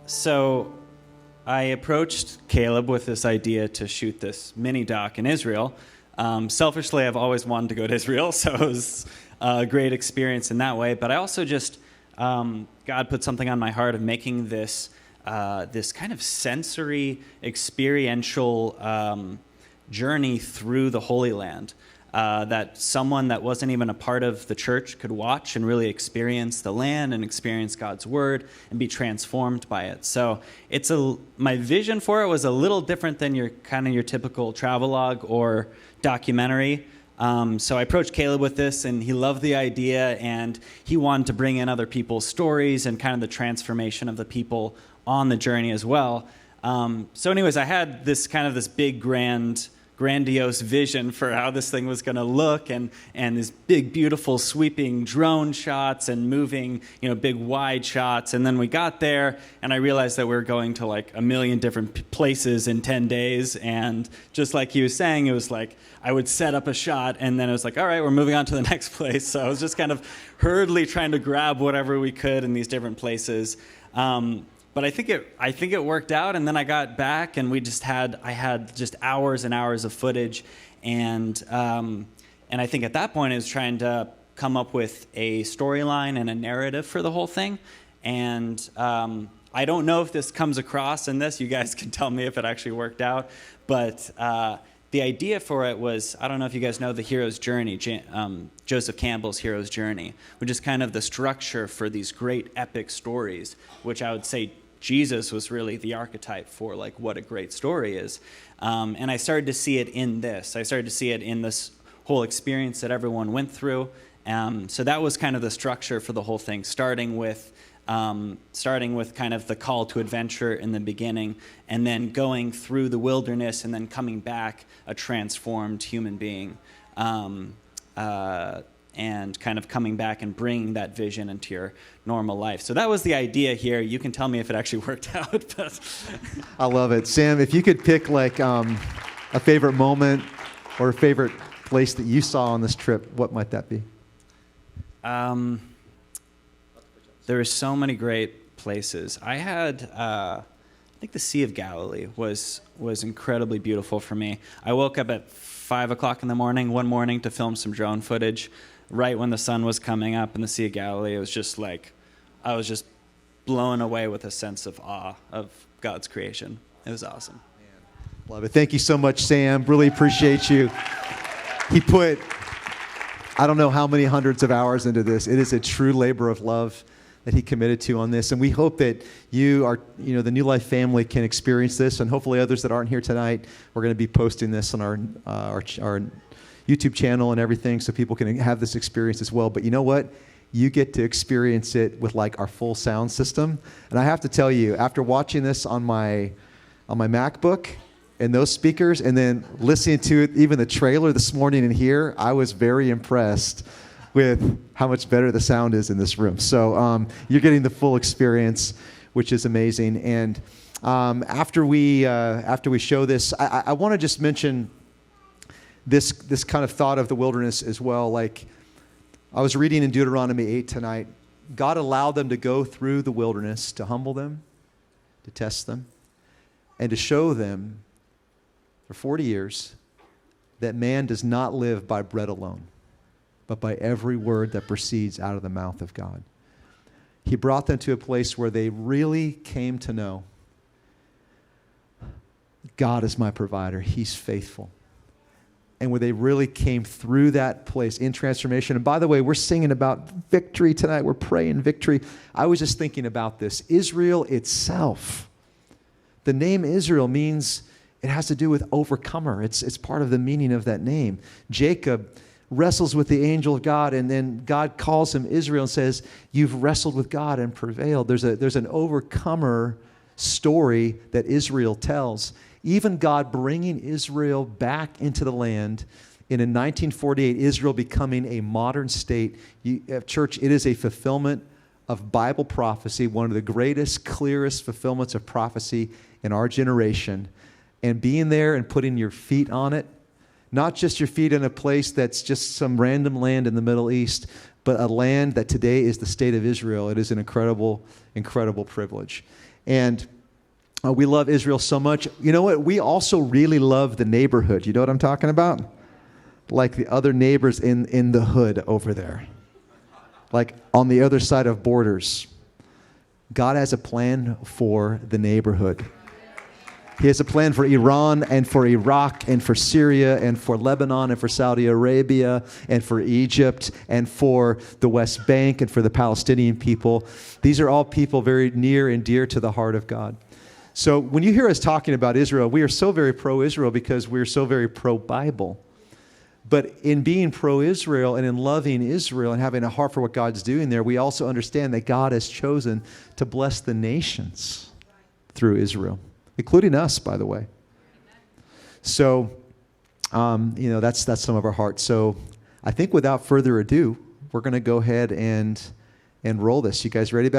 So I approached Caleb with this idea to shoot this mini doc in Israel. Selfishly, I've always wanted to go to Israel, so it was a great experience in that way. But I also just, God put something on my heart of making this this kind of sensory, experiential journey through the Holy Land. That someone that wasn't even a part of the church could watch and really experience the land and experience God's word and be transformed by it. So my vision for it was a little different than your typical travelogue or documentary. So I approached Caleb with this, and he loved the idea, and he wanted to bring in other people's stories and kind of the transformation of the people on the journey as well. So anyways, I had this big grandiose vision for how this thing was going to look, and these big, beautiful, sweeping drone shots and moving, big, wide shots. And then we got there, and I realized that we were going to like a million different places in 10 days. And just like he was saying, it was like I would set up a shot, and then it was like, all right, we're moving on to the next place. So I was just kind of hurriedly trying to grab whatever we could in these different places. But I think it worked out, and then I got back, and I had just hours and hours of footage, and I think at that point I was trying to come up with a storyline and a narrative for the whole thing, and I don't know if this comes across in this. You guys can tell me if it actually worked out, but the idea for it was, I don't know if you guys know the hero's journey, Joseph Campbell's hero's journey, which is kind of the structure for these great epic stories, which I would say Jesus was really the archetype for like what a great story is. And I started to see it in this. I started to see it in this whole experience that everyone went through. So that was kind of the structure for the whole thing, starting with kind of the call to adventure in the beginning, and then going through the wilderness, and then coming back a transformed human being. And kind of coming back and bringing that vision into your normal life. So that was the idea here. You can tell me if it actually worked out. But I love it. Sam, if you could pick like a favorite moment or a favorite place that you saw on this trip, what might that be? There were so many great places. I had, I think the Sea of Galilee was incredibly beautiful for me. I woke up at 5 o'clock in the morning one morning to film some drone footage right when the sun was coming up in the Sea of Galilee. It was just like, I was just blown away with a sense of awe of God's creation. It was awesome. Love it. Thank you so much, Sam. Really appreciate you. He put, I don't know how many hundreds of hours into this. It is a true labor of love that he committed to on this. And we hope that you are, the New Life family can experience this, and hopefully others that aren't here tonight, we're going to be posting this on our YouTube channel and everything so people can have this experience as well. But you know what? You get to experience it with like our full sound system. And I have to tell you, after watching this on my MacBook and those speakers, and then listening to it, even the trailer this morning in here, I was very impressed with how much better the sound is in this room. So you're getting the full experience, which is amazing. And after we show this, I want to just mention this kind of thought of the wilderness as well. Like I was reading in Deuteronomy 8 tonight, God allowed them to go through the wilderness to humble them, to test them, and to show them for 40 years that man does not live by bread alone, but by every word that proceeds out of the mouth of God. He brought them to a place where they really came to know God is my provider. He's faithful. And where they really came through that place in transformation. And by the way, we're singing about victory tonight. We're praying victory. I was just thinking about this. Israel itself, the name Israel means, it has to do with overcomer. It's part of the meaning of that name. Jacob wrestles with the angel of God, and then God calls him Israel and says, you've wrestled with God and prevailed. There's an overcomer story that Israel tells. Even God bringing Israel back into the land, and in 1948, Israel becoming a modern state. Church, it is a fulfillment of Bible prophecy, one of the greatest, clearest fulfillments of prophecy in our generation. And being there and putting your feet on it, not just your feet in a place that's just some random land in the Middle East, but a land that today is the state of Israel. It is an incredible, incredible privilege. And we love Israel so much. You know what? We also really love the neighborhood. You know what I'm talking about? Like the other neighbors in the hood over there. Like on the other side of borders. God has a plan for the neighborhood. He has a plan for Iran and for Iraq and for Syria and for Lebanon and for Saudi Arabia and for Egypt and for the West Bank and for the Palestinian people. These are all people very near and dear to the heart of God. So when you hear us talking about Israel, we are so very pro-Israel because we're so very pro-Bible. But in being pro-Israel and in loving Israel and having a heart for what God's doing there, we also understand that God has chosen to bless the nations through Israel, including us, by the way. So, that's some of our heart. So I think without further ado, we're going to go ahead and roll this. You guys ready?